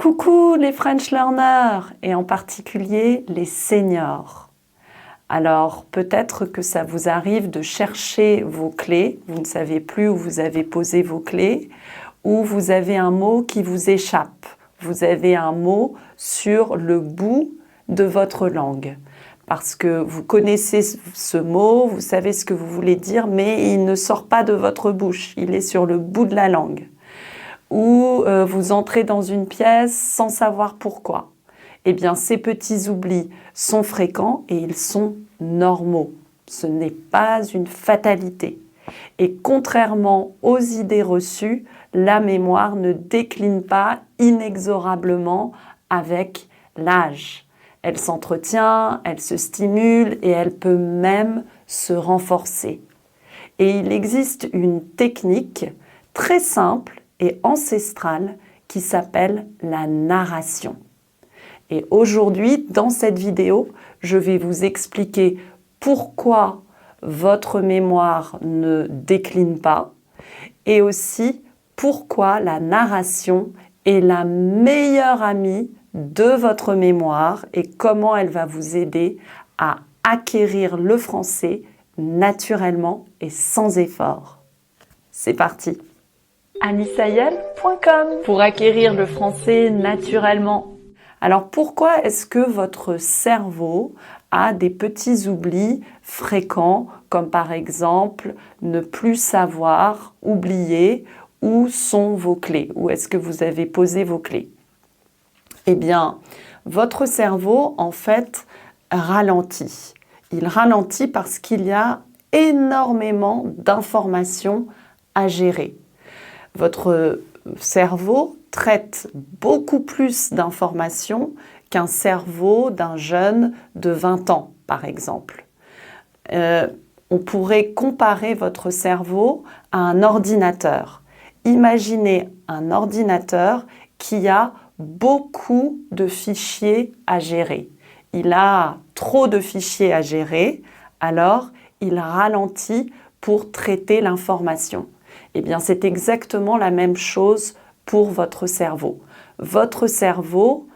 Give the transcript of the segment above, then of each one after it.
Coucou les French Learners et en particulier les seniors. Alors peut-être que ça vous arrive de chercher vos clés, vous ne savez plus où vous avez posé vos clés, ou vous avez un mot qui vous échappe, vous avez un mot sur le bout de votre langue. Parce que vous connaissez ce mot, vous savez ce que vous voulez dire, mais il ne sort pas de votre bouche, il est sur le bout de la langue. Ou vous entrez dans une pièce sans savoir pourquoi. Eh bien, ces petits oublis sont fréquents et ils sont normaux. Ce n'est pas une fatalité. Et contrairement aux idées reçues, la mémoire ne décline pas inexorablement avec l'âge. Elle s'entretient, elle se stimule et elle peut même se renforcer. Et il existe une technique très simple et ancestrale qui s'appelle la narration. Et aujourd'hui, dans cette vidéo, je vais vous expliquer pourquoi votre mémoire ne décline pas et aussi pourquoi la narration est la meilleure amie de votre mémoire et comment elle va vous aider à acquérir le français naturellement et sans effort. C'est parti! anisayel.com pour acquérir le français naturellement. Alors pourquoi est-ce que votre cerveau a des petits oublis fréquents, comme par exemple ne plus savoir, oublier où sont vos clés, où est-ce que vous avez posé vos clés? Eh bien, votre cerveau en fait ralentit. Il ralentit parce qu'il y a énormément d'informations à gérer. Votre cerveau traite beaucoup plus d'informations qu'un cerveau d'un jeune de 20 ans, par exemple. On pourrait comparer votre cerveau à un ordinateur. Imaginez un ordinateur qui a beaucoup de fichiers à gérer. Il a trop de fichiers à gérer, alors il ralentit pour traiter l'information. Eh bien, c'est exactement la même chose pour votre cerveau. Votre cerveau,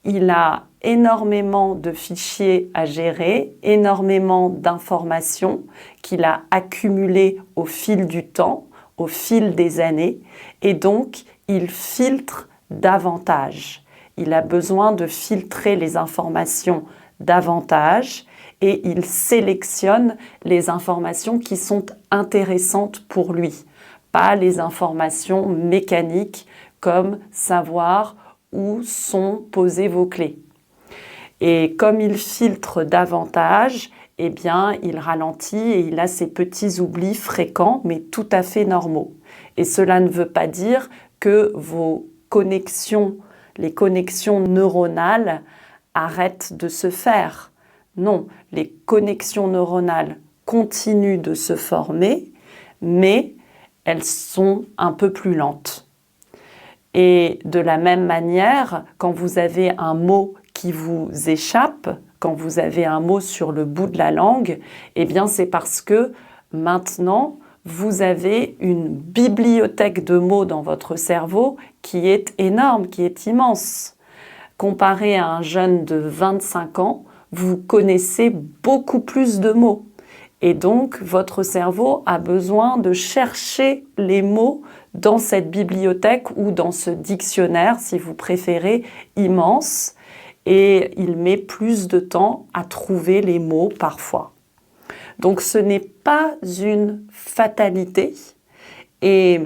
il a énormément de fichiers à gérer, énormément d'informations qu'il a accumulées au fil du temps, au fil des années, et donc il filtre davantage. Il a besoin de filtrer les informations davantage et il sélectionne les informations qui sont intéressantes pour lui. Pas les informations mécaniques comme savoir où sont posées vos clés. Et comme il filtre davantage, eh bien, il ralentit et il a ces petits oublis fréquents, mais tout à fait normaux. Et cela ne veut pas dire que vos connexions, les connexions neuronales, arrêtent de se faire. Non, les connexions neuronales continuent de se former, mais elles sont un peu plus lentes. Et de la même manière, quand vous avez un mot qui vous échappe, quand vous avez un mot sur le bout de la langue, eh bien c'est parce que maintenant, vous avez une bibliothèque de mots dans votre cerveau qui est énorme, qui est immense. Comparé à un jeune de 25 ans, vous connaissez beaucoup plus de mots. Et donc, votre cerveau a besoin de chercher les mots dans cette bibliothèque ou dans ce dictionnaire, si vous préférez, immense. Et il met plus de temps à trouver les mots parfois. Donc, ce n'est pas une fatalité. Et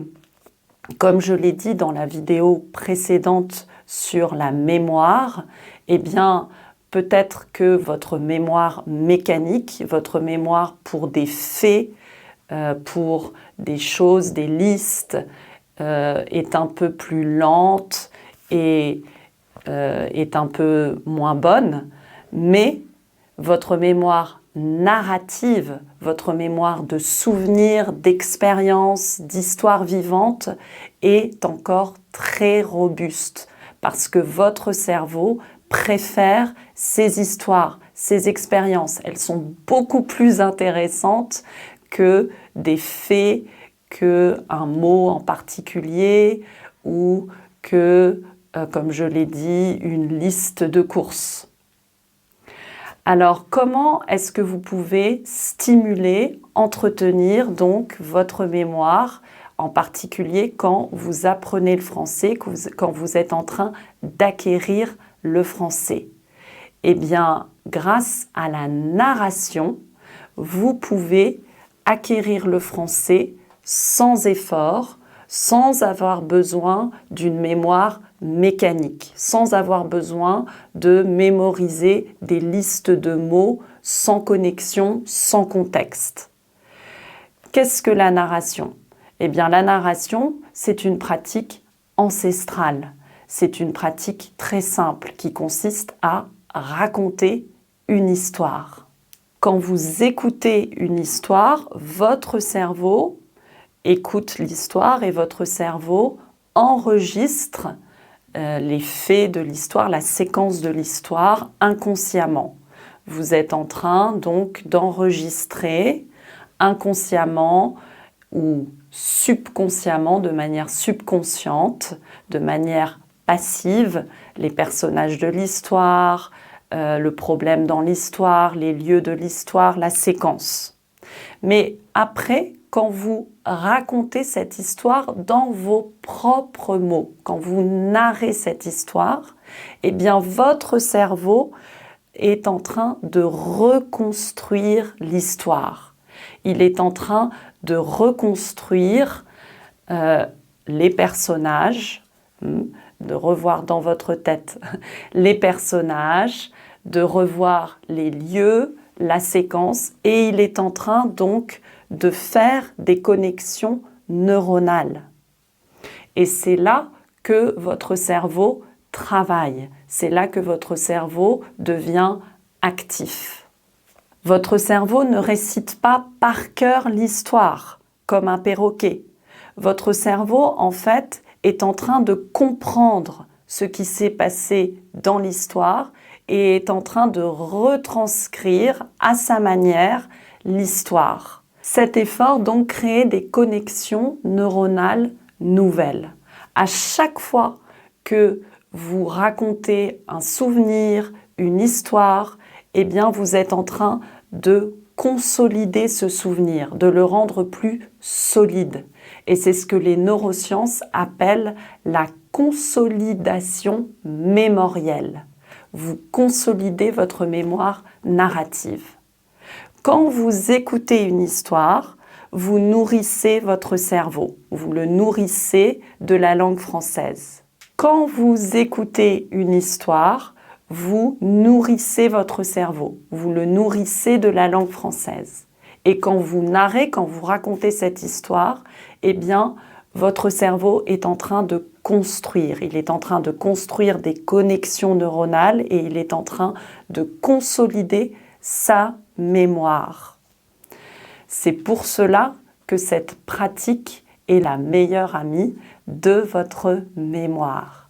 comme je l'ai dit dans la vidéo précédente sur la mémoire, eh bien, peut-être que votre mémoire mécanique, votre mémoire pour des faits, pour des choses, des listes, est un peu plus lente et est un peu moins bonne, mais votre mémoire narrative, votre mémoire de souvenirs, d'expériences, d'histoires vivantes est encore très robuste parce que votre cerveau préfère ces histoires, ces expériences. Elles sont beaucoup plus intéressantes que des faits, qu'un mot en particulier ou que comme je l'ai dit, une liste de courses. Alors, comment est-ce que vous pouvez stimuler, entretenir donc votre mémoire, en particulier quand vous apprenez le français, quand vous êtes en train d'acquérir le français? Eh bien, grâce à la narration, vous pouvez acquérir le français sans effort, sans avoir besoin d'une mémoire mécanique, sans avoir besoin de mémoriser des listes de mots sans connexion, sans contexte. Qu'est-ce que la narration? Eh bien, la narration, c'est une pratique ancestrale. C'est une pratique très simple qui consiste à raconter une histoire. Quand vous écoutez une histoire, votre cerveau écoute l'histoire et votre cerveau enregistre les faits de l'histoire, la séquence de l'histoire inconsciemment. Vous êtes en train donc d'enregistrer inconsciemment ou subconsciemment, de manière subconsciente, de manière passive, les personnages de l'histoire, le problème dans l'histoire, les lieux de l'histoire, la séquence. Mais après, quand vous racontez cette histoire dans vos propres mots, quand vous narrez cette histoire, eh bien votre cerveau est en train de reconstruire l'histoire. Il est en train de reconstruire les personnages, de revoir dans votre tête les personnages, de revoir les lieux, la séquence, et il est en train donc de faire des connexions neuronales. Et c'est là que votre cerveau travaille, c'est là que votre cerveau devient actif. Votre cerveau ne récite pas par cœur l'histoire, comme un perroquet. Votre cerveau, en fait, est en train de comprendre ce qui s'est passé dans l'histoire et est en train de retranscrire à sa manière l'histoire. Cet effort donc crée des connexions neuronales nouvelles. À chaque fois que vous racontez un souvenir, une histoire, eh bien vous êtes en train de consolider ce souvenir, de le rendre plus solide. Et c'est ce que les neurosciences appellent la consolidation mémorielle. Vous consolidez votre mémoire narrative. Quand vous écoutez une histoire, vous nourrissez votre cerveau, vous le nourrissez de la langue française. Quand vous écoutez une histoire, vous nourrissez votre cerveau, vous le nourrissez de la langue française. Et quand vous narrez, quand vous racontez cette histoire, eh bien, votre cerveau est en train de construire. Il est en train de construire des connexions neuronales et il est en train de consolider sa mémoire. C'est pour cela que cette pratique est la meilleure amie de votre mémoire.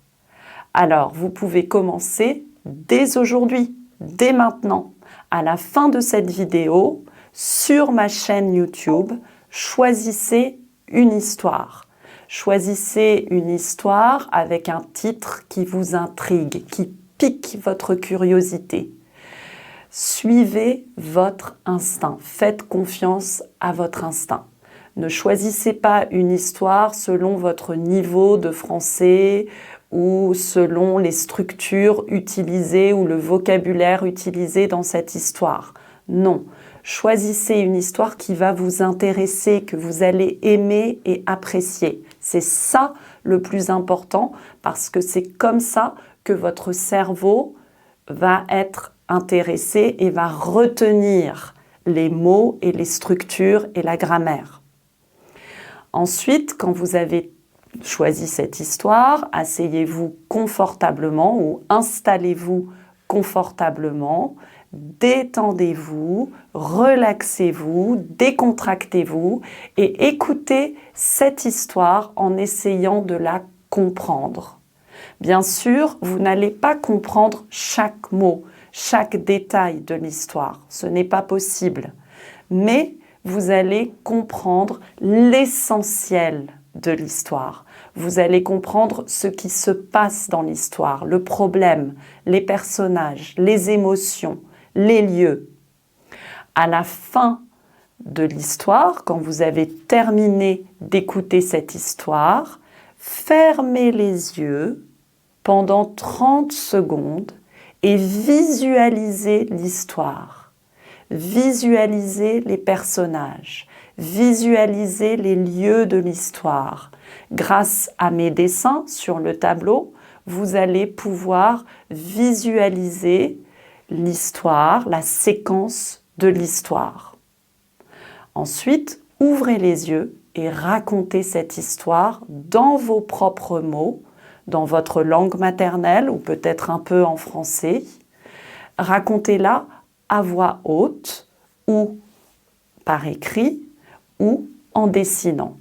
Alors, vous pouvez commencer dès aujourd'hui, dès maintenant. À la fin de cette vidéo, sur ma chaîne YouTube, choisissez une histoire. Choisissez une histoire avec un titre qui vous intrigue, qui pique votre curiosité. Suivez votre instinct, faites confiance à votre instinct. Ne choisissez pas une histoire selon votre niveau de français ou selon les structures utilisées ou le vocabulaire utilisé dans cette histoire. Non, choisissez une histoire qui va vous intéresser, que vous allez aimer et apprécier. C'est ça le plus important parce que c'est comme ça que votre cerveau va être intéressé et va retenir les mots et les structures et la grammaire. Ensuite, quand vous avez choisi cette histoire, asseyez-vous confortablement ou installez-vous confortablement, détendez-vous, relaxez-vous, décontractez-vous et écoutez cette histoire en essayant de la comprendre. Bien sûr, vous n'allez pas comprendre chaque mot, chaque détail de l'histoire, ce n'est pas possible, mais vous allez comprendre l'essentiel de l'histoire. Vous allez comprendre ce qui se passe dans l'histoire, le problème, les personnages, les émotions, les lieux. À la fin de l'histoire, quand vous avez terminé d'écouter cette histoire, fermez les yeux pendant 30 secondes et visualisez l'histoire. Visualisez les personnages, visualisez les lieux de l'histoire. Grâce à mes dessins sur le tableau, vous allez pouvoir visualiser l'histoire, la séquence de l'histoire. Ensuite, ouvrez les yeux et racontez cette histoire dans vos propres mots, dans votre langue maternelle ou peut-être un peu en français. Racontez-la à voix haute ou par écrit ou en dessinant.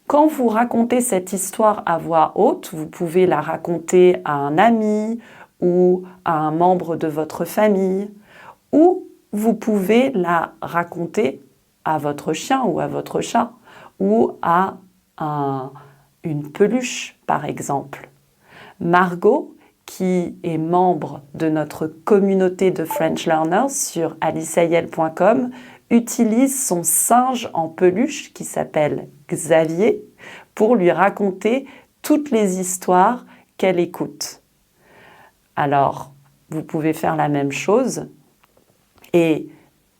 Quand vous racontez cette histoire à voix haute, vous pouvez la raconter à un ami ou à un membre de votre famille, ou vous pouvez la raconter à votre chien ou à votre chat, ou à une peluche par exemple. Margot, qui est membre de notre communauté de French Learners sur aliceyel.com, utilise son singe en peluche qui s'appelle Xavier pour lui raconter toutes les histoires qu'elle écoute. Alors, vous pouvez faire la même chose et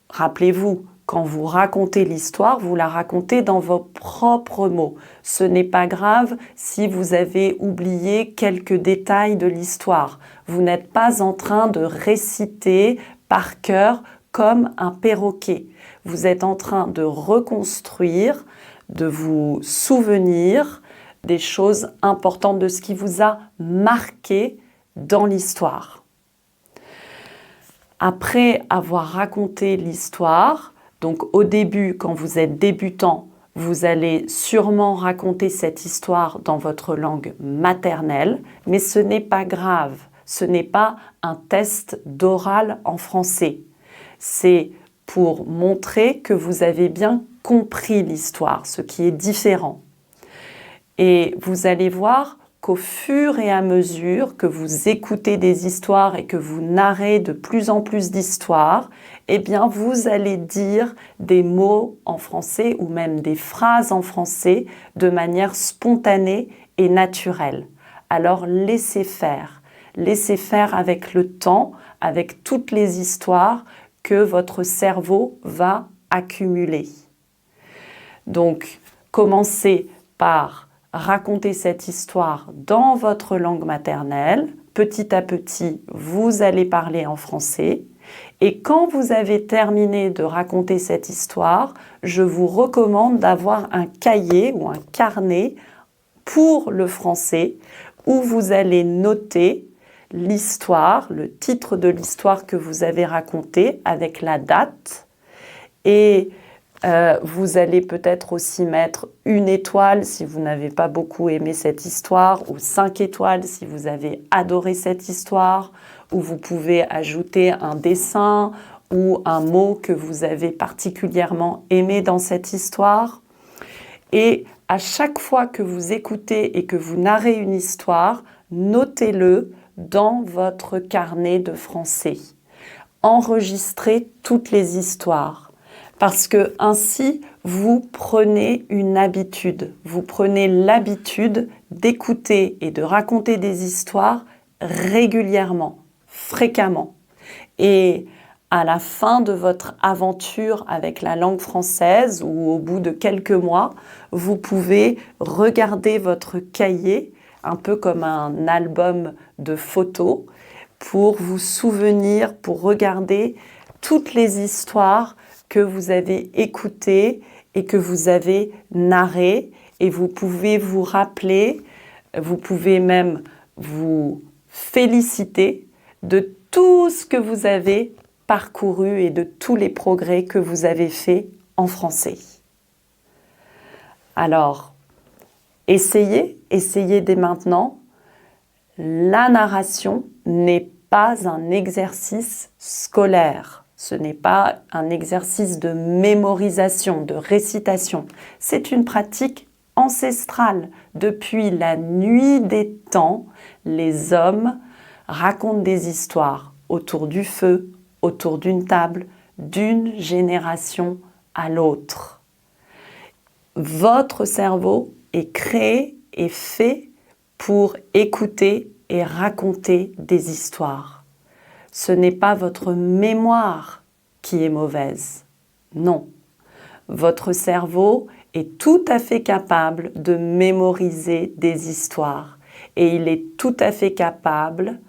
rappelez-vous, quand vous racontez l'histoire, vous la racontez dans vos propres mots. Ce n'est pas grave si vous avez oublié quelques détails de l'histoire. Vous n'êtes pas en train de réciter par cœur comme un perroquet. Vous êtes en train de reconstruire, de vous souvenir des choses importantes, de ce qui vous a marqué dans l'histoire. Après avoir raconté l'histoire, donc au début, quand vous êtes débutant, vous allez sûrement raconter cette histoire dans votre langue maternelle, mais ce n'est pas grave, ce n'est pas un test d'oral en français. C'est pour montrer que vous avez bien compris l'histoire, ce qui est différent. Et vous allez voir qu'au fur et à mesure que vous écoutez des histoires et que vous narrez de plus en plus d'histoires, eh bien vous allez dire des mots en français ou même des phrases en français de manière spontanée et naturelle. Alors laissez faire avec le temps, avec toutes les histoires que votre cerveau va accumuler. Donc, commencez par racontez cette histoire dans votre langue maternelle. Petit à petit, vous allez parler en français. Et quand vous avez terminé de raconter cette histoire, je vous recommande d'avoir un cahier ou un carnet pour le français où vous allez noter l'histoire, le titre de l'histoire que vous avez racontée avec la date et vous allez peut-être aussi mettre 1 étoile si vous n'avez pas beaucoup aimé cette histoire ou 5 étoiles si vous avez adoré cette histoire, ou vous pouvez ajouter un dessin ou un mot que vous avez particulièrement aimé dans cette histoire. Et à chaque fois que vous écoutez et que vous narrez une histoire, notez-le dans votre carnet de français. Enregistrez toutes les histoires. Parce que ainsi, vous prenez une habitude. Vous prenez l'habitude d'écouter et de raconter des histoires régulièrement, fréquemment. Et à la fin de votre aventure avec la langue française ou au bout de quelques mois, vous pouvez regarder votre cahier, un peu comme un album de photos, pour vous souvenir, pour regarder toutes les histoires que vous avez écouté et que vous avez narré, et vous pouvez vous rappeler, vous pouvez même vous féliciter de tout ce que vous avez parcouru et de tous les progrès que vous avez faits en français. Alors, essayez dès maintenant. La narration n'est pas un exercice scolaire. Ce n'est pas un exercice de mémorisation, de récitation. C'est une pratique ancestrale. Depuis la nuit des temps, les hommes racontent des histoires autour du feu, autour d'une table, d'une génération à l'autre. Votre cerveau est créé et fait pour écouter et raconter des histoires. Ce n'est pas votre mémoire qui est mauvaise. Non. Votre cerveau est tout à fait capable de mémoriser des histoires et il est tout à fait capable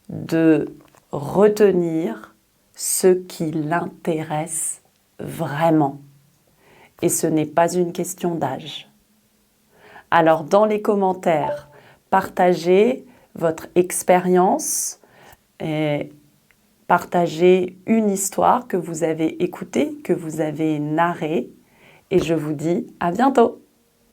de retenir ce qui l'intéresse vraiment. Et ce n'est pas une question d'âge. Alors dans les commentaires, partagez votre expérience et partagez une histoire que vous avez écoutée, que vous avez narrée. Et je vous dis à bientôt!